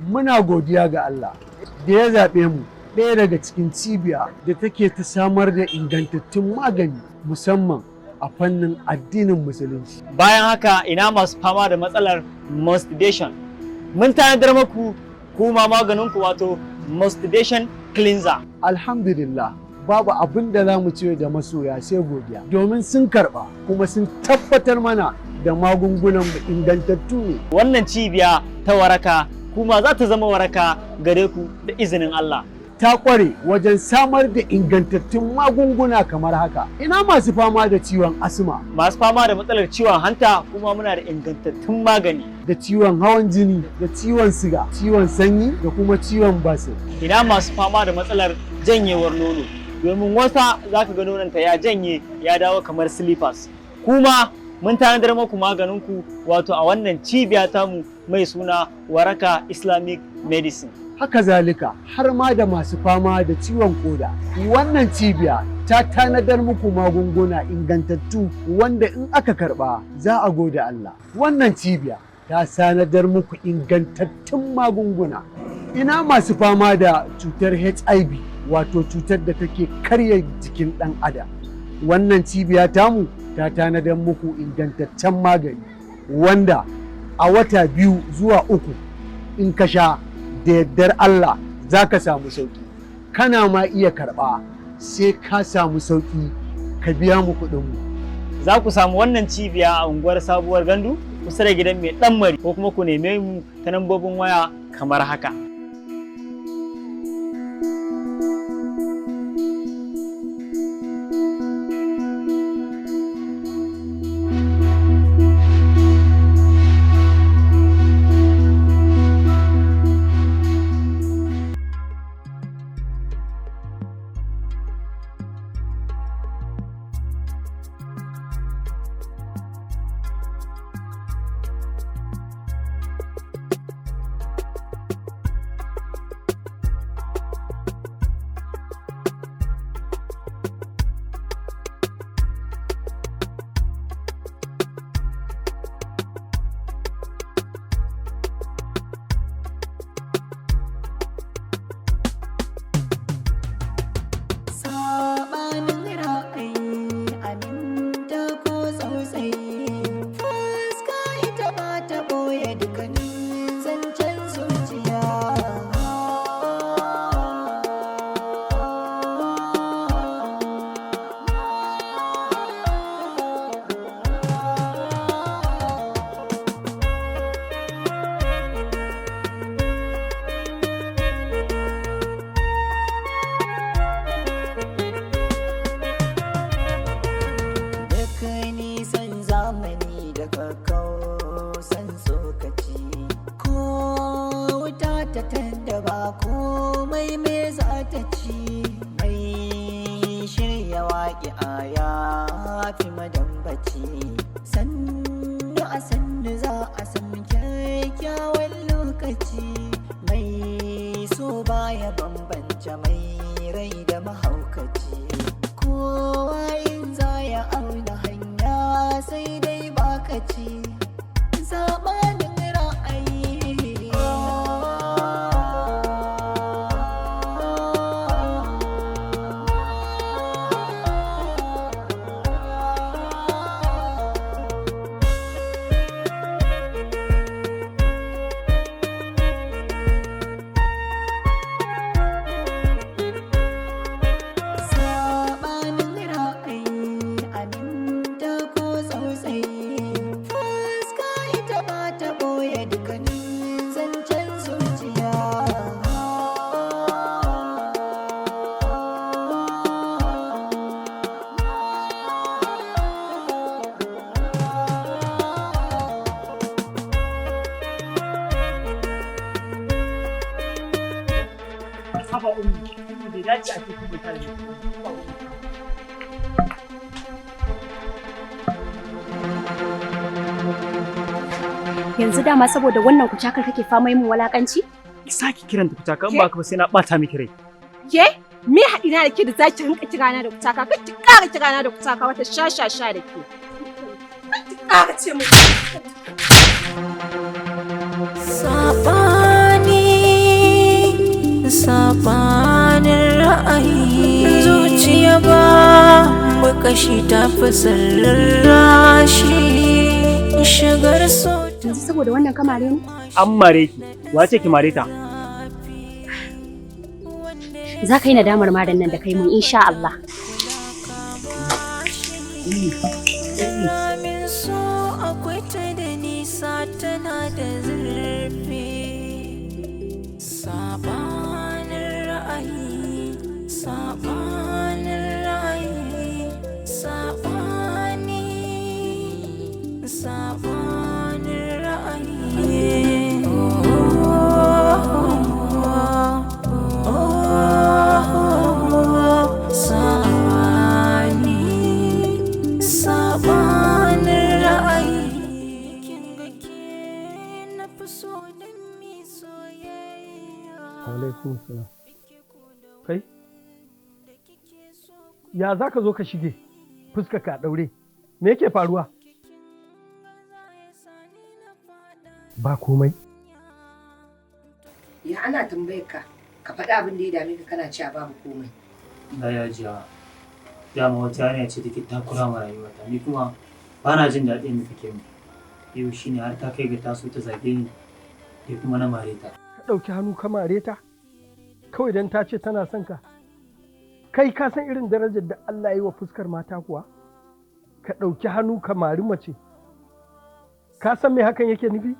Muna godiya ga Allah da ya zaɓe mu ɗaya daga cikin cibiya da take ta samar da ingantattun magani musamman a fannin addinin musulunci. Bayan haka ina masu fama da matsalar masturbation. Mun tanadar muku kuma maganinku wato masturbation cleanser. Alhamdulillah babu abin da za mu ce da masoya sai godiya domin sun karɓa kuma sun tabbatar mana da magungunan ingantattu ne. Wannan cibiya ta waraka kuma za ta zama waraka gare ku da izinin Allah. Ta ƙware wajen samar da ingantattun magunguna kamar haka. Ina masu fama da ciwon asma. Masu fama da matsalar ciwon hanta kuma muna da ingantattun magani. Da ciwon hawan jini, da ciwon siga, ciwon sanyi da kuma ciwon basir. Ina masu fama da matsalar janyewar nono. Domin wata za ka ga nononta ya janye ya dawo kamar slippers. Kuma mun tanadar muku maganinku wato a wannan cibiya tamu mai suna Waraka Islamic Medicine. Haka zalika har ma da masu fama da ciwon koda. Wannan cibiya ta tanadar muku magunguna ingantattu wanda in aka karba za a gode Allah. Wannan cibiya ta tanadar muku ingantattun magunguna. Ina masu fama da cutar HIV wato cutar da take karya jikin ɗan adam. Wannan cibiya tamu ta tanadar muku ingantaccen magani wanda a wata 2 zuwa 3 in ka sha da yardar Allah za ka samu sauki. Kana ma iya karɓa sai ka samu sauki ka biya mu kuɗin mu. Za ku samu wannan cibiya a unguwar Sabuwar Gandu kusa da gidan mai ɗan mari ko kuma ku neme mu ta lambobin waya kamar haka. Yanzu dama saboda wannan kucakar kake fama yin walakanci? Ki saki kiranta kucaka in ba ka ba sai na bata miki rai. Ke? Me haɗina da ke da zaki rinka kirana da kucaka? Kar ki ƙara kirana da kucaka wata sha da ke. Kar ki ƙara ce mu. Sabani. kashi ta fi sarrashi shigar so. Yanzu saboda wannan kamare ne? An mare ki, wace ki mare ta? Za ka yi nadamar maran nan da kai mun insha Allah. Ramin so akwai ta da nisa tana da zurfi. Sabanin ra'ayi, sabanin ra'ayi, sabanin ra'ayi. Alaikun salam. Kai? Ya za ka zo ka shige fuska ka ɗaure? Me yake faruwa? Ba komai. Ya ana tambayar ka, ka faɗi abin da ya dame ka kana cewa babu komai. Na yajiya. Dama wata yarinya ce take takura ma rayuwata. Ni kuma ba na jin daɗin da take mu. Yau shine har ta kai ga taso ta zage ni. Ni kuma na mare ta. Ka ɗauki hannu ka mare ta? Kawai don ta ce tana son ka. Kai ka san irin darajar da Allah ya yi wa fuskar mata kuwa? Ka ɗauki hannu ka mari mace. Ka san me hakan yake nufi?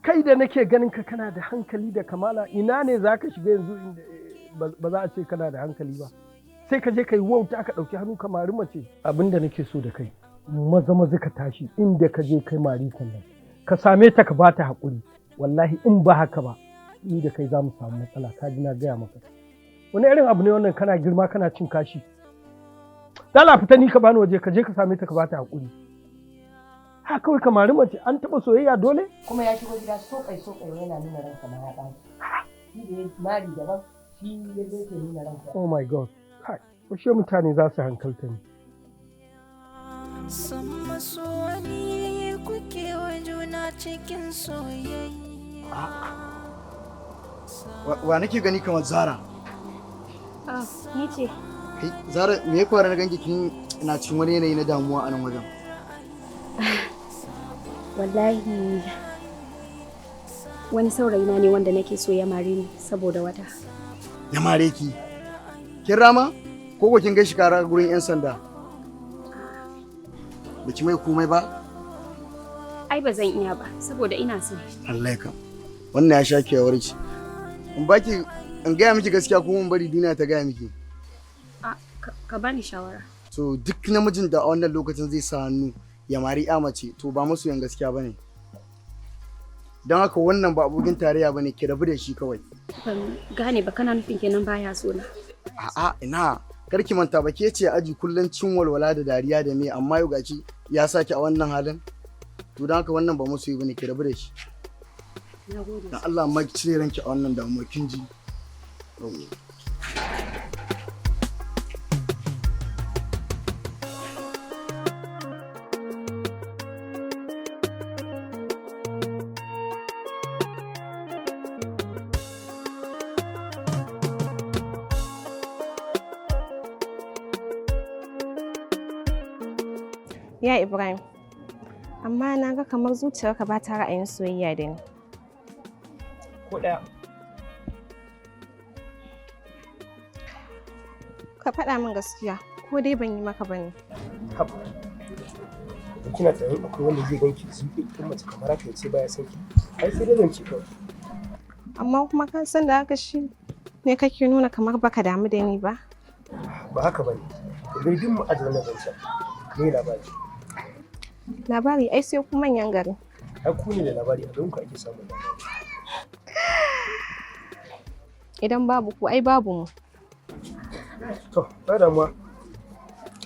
Kai da nake ganin ka kana da hankali da kamala, ina ne za ka shiga yanzu inda ba za a ce kana da hankali ba. Sai ka je ka yi wauta ka ɗauki hannu ka mari mace. Abin da nake so da kai, maza maza ka tashi inda ka je kai mari sannan. Ka same ta ka bata haƙuri. Wallahi in ba haka ba, ni da kai za mu samu matsala, ka ji na gaya maka. Wani irin abu ne wannan kana girma kana cin kashi. Dala fita ni ka bani waje ka je ka same ta ka bata haƙuri. Ha kawai ka mari mace an taɓa soyayya dole? Kuma ya shigo gida sokai yana nuna ranka ma ya ɗan. Shi da ya mari daban, shi ya zo ke nuna ranka. Oh my God. Hai, washe mutane za su hankalta ni. Sama so wani kuke wa juna cikin soyayya. Wa nake gani kamar Zara? Ah, ni ce. Kai Zara me ya faru na ganki kin ina cikin wani yanayi na damuwa a nan wajen? Wallahi wani saurayina ne wanda nake so ya mare ni saboda wata. Ya mare ki? Kin rama? Ko ko kin gaishe kara gurin 'yan sanda? Baki mai komai ba? Ai ba zan iya ba saboda ina son. Allah ka. Wannan ya sha kewar ki. In baki in gaya miki gaskiya ko mun bari duniya ta gaya miki. Ka bani shawara. So duk namijin da a wannan lokacin zai sa hannu ya mari ya mace to ba masoyan gaskiya bane. Don haka wannan ba abokin tarayya bane, ki rabu da shi kawai. Ban gane ba, kana nufin kenan baya so na. A'a ina karki manta ba, ke ce aji kullun cin walwala da dariya da me, amma yau gaci ya saki a wannan halin. To don haka wannan ba masoyi bane, ki rabu da shi. Nagode. Dan Allah ma ki cire ranki a wannan damuwa kin ji. Ya Ibrahim, amma na ga kamar zuciyarka ba ta ra'ayin soyayya da ni. Ko ɗaya. Ka faɗa min gaskiya, ko dai ban yi maka ba ne. Haba. Kina tsayin akwai wanda zai ganki da zuƙi tun mace kamar haka ya ce baya son ki. Ai sai dai zance kawai. Amma kuma ka san da haka shi ne kake nuna kamar baka damu da ni ba. Ba haka bane. Dai duk mu aje wannan zancen. Me labari? Labari ai sai ku manyan gari. Ai ku ne da labari, a ku ake samun labari. Idan babu ku ai babu mu. To, ba damuwa.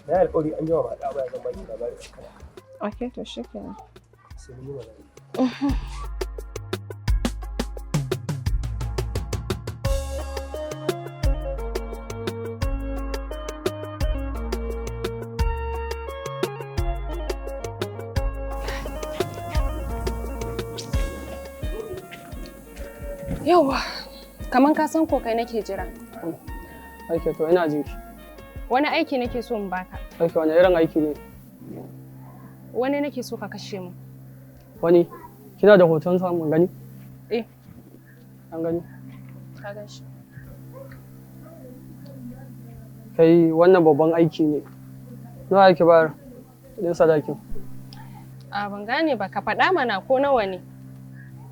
Na yi alƙawari an jima ba a ɗaba ya zan baki labari a kana. Ok, to shi kenan. Sai mun yi magana. Yawwa, kaman ka san ko kai nake jira. Aike to ina jin ki. Wani aiki nake so in baka. Aiki wani irin aiki ne? Wani nake so ka kashe mu. Wani? Kina da hoton sa mun gani? Eh. An gani? Ka gan shi. Kai wannan babban aiki ne. Nawa ake bayar? Kuɗin sadakin. A ban gane ba, ka faɗa mana ko nawa ne?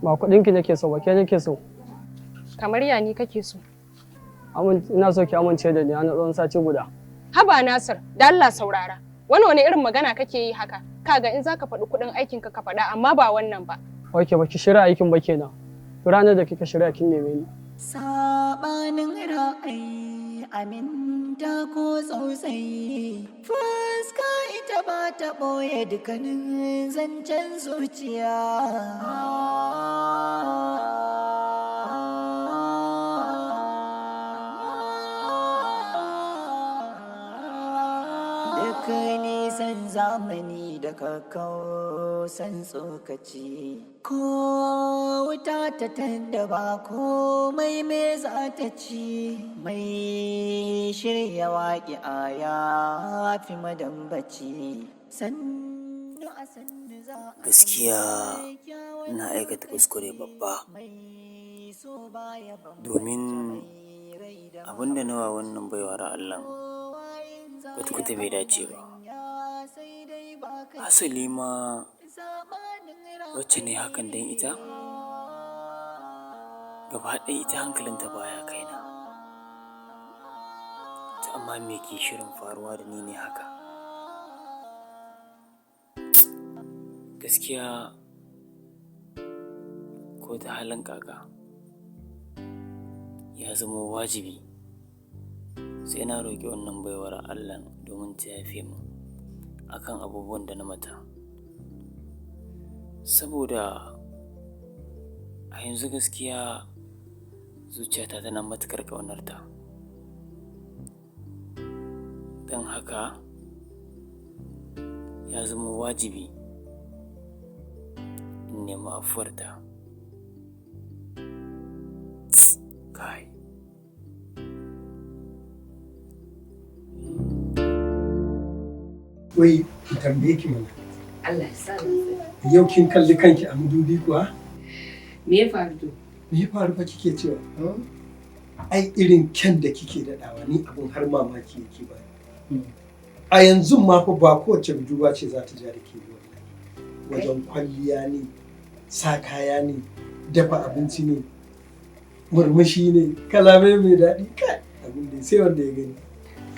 Ba kuɗinki nake so ba, ke nake so. Kamar ya ni kake so? Ina so ki amince da ni na tsawon sati guda. Haba Nasir, da Allah saurara. Wani irin magana kake yi haka? Kaga in zaka faɗi kuɗin aikin ka faɗa amma ba wannan ba. Oke, baki shirya aikin ba kenan. Ranar da kika shirya kin neme ni. Sabanin ra'ayi aminta ko tsautsayi fuska ita ba ta ɓoye dukkanin zancen zuciya. Duk nisan zamani da kakkausan tsokaci ko wuta ta tanda ba komai me za ta ci mai shirya waƙi a ya fi madambaci sannu a sannu za a gaskiya na aikata kuskure babba domin abinda nawa wannan baiwar Allah kwata-kwata bai dace ba. Asali ma wacce ne hakan don ita gaba ɗaya ita hankalinta baya kaina, ta amma me ke shirin faruwa da ni ne haka? Gaskiya ko ta halin kaka ya zama wajibi sai na roƙi wannan baiwar Allah domin ta yafe mu akan abubuwan da na mata, saboda a yanzu gaskiya zuciyata tana matuƙar ƙaunarta. Don haka ya zama wajibi in nemi afuwarta. Kai. Wai ki tambaye ki mana. Allah ya sa Yau kin kalli kanki a madubi kuwa? me ya faru to? Me ya faru fa kike cewa? Ai irin kyan da kike daɗawa ni abun har mamaki yake ba. A yanzu ma fa ba kowace budurwa ce za ta ja da ke wajen kwalliya ne, sa kaya ne, dafa abinci ne, murmushi ne, kalamai mai daɗi kai abin da sai wanda ya gani.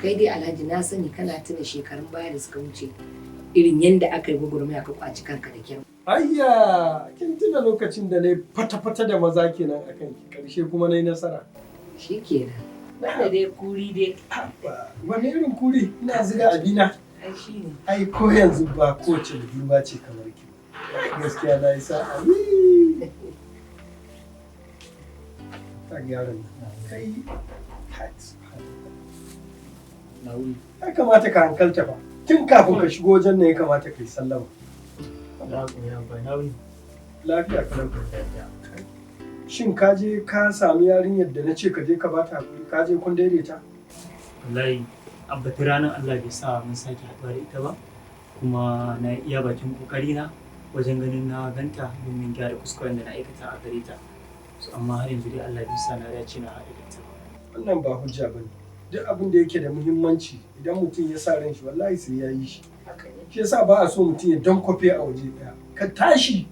Kai dai Alhaji na sani kana tuna shekarun baya da suka wuce irin yadda aka yi gwagwarmaya ka kwaci kanka da kyau. Ayya, kin tuna lokacin da na yi fata-fata da maza kenan akan ki karshe kuma na yi nasara. Shi kenan. Banda dai kuri dai. Wani irin kuri? Ina ziga abina. Ai shi ne. Ai ko yanzu ba kowace budurwa ce kamar ki. Gaskiya na yi sa'a. Ta gyaran kai. Ya kamata ka hankalta ba. Tun kafin ka shigo wajen nan ya kamata ka yi sallama. Lafiya kalau. Shin ka je ka sami yarinyar da na ce ka je ka bata hakuri, ka je kun daidaita? Wallahi abbati ranar Allah bai sa mun sake haɗuwa da ita ba, kuma na iya bakin kokari na wajen ganin na ganta domin gyara kuskuren da na aikata a gare ta. Amma har yanzu dai Allah bai sa na dace na haɗu da ita. Wannan ba hujja bane. Duk abin da yake da muhimmanci idan mutum ya sa ran shi wallahi sai ya yi shi. Shi yasa ba a so mutum ya dankwafe a waje ɗaya. Ka tashi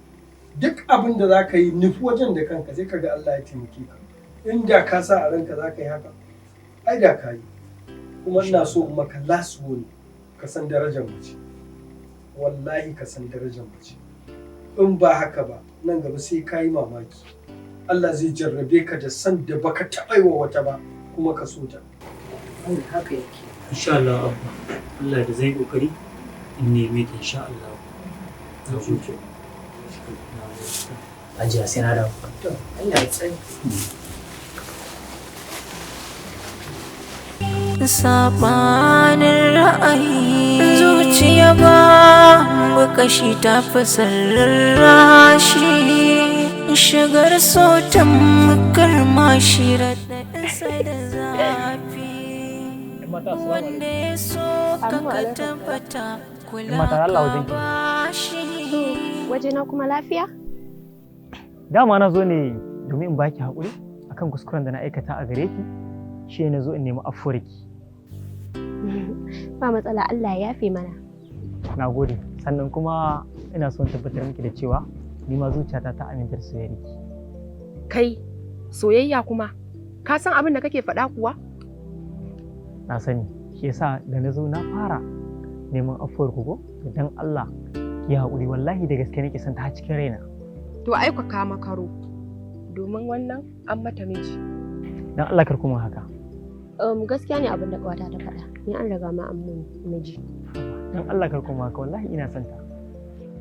duk abin da za ka yi nufi wajen da kanka sai ka ga Allah ya taimake ka. Inda ka sa a ranka za ka yi haka, ai da ka yi. Kuma ina so kuma ka last warning, ka san darajar mace. Wallahi ka san darajar mace. In ba haka ba, nan gaba sai ka yi mamaki. Allah zai jarrabe ka da san da baka taɓa yi wa wata ba kuma ka so ta. Haka yake. Insha Allah Abba, Allah da zai kokari in neme ta insha Allah. Na zuciya. Ajiya sai na dawo. To, Allah ya tsare. Sabanin ra'ayi zuciya ba kashi ta fi sarrashi shigar sautan makar mashi raɗaɗinsa da zafi. mata assalamu alaikum. wanda ya so ka tabbata kula mata Allah wajen ki. ba shi. Wajena kuma lafiya? Dama na zo ne domin in baki haƙuri akan kuskuren da na aikata a gare ki, shi na zo in nemi afuwarki. Ba matsala, Allah ya yafe mana. Na gode. Sannan kuma ina son tabbatar miki da cewa ni ma zuciyata ta aminta da soyayyarki. Kai, soyayya kuma? Ka san abin da kake faɗa kuwa? Na sani, shi yasa da na zo na fara neman afuwar ku ko dan Allah ki haƙuri, wallahi da gaske nake son ta cikin raina. To ai ka kama karo. Domin wannan an mata miji. Dan Allah kar kuma haka. Gaskiya ne abin da ƙawata ta faɗa. Ni an riga ma an mun miji. Dan Allah kar kuma haka, wallahi ina son ta.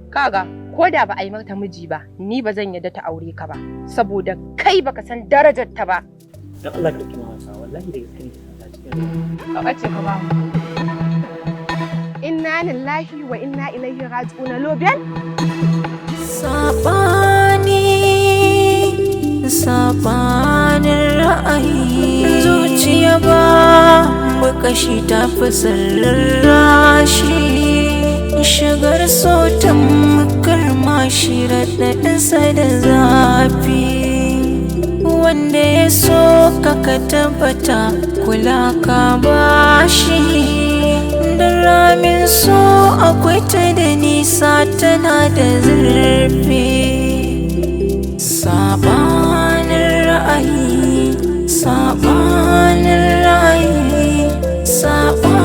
Kaga, ko da ba a yi mata miji ba, ni ba zan yarda ta aure ka ba, saboda kai baka san darajar ta ba. Dan Allah kar kuma haka, wallahi da gaske nake son ta cikin raina. Ka bace ka ba. Inna lillahi wa inna ilaihi raji'un. Loben? Sabanin ra'ayi zuciya ba bakashi ta fi sarrashi shigar sautan makarma shi raɗaɗinsa da zafi wanda ya so ka tabbata kula ka bashi da ramin so akwai ta da nisa tana da zurfi. Sabanin ra'ayi, sabanin ra'ayi, sabanin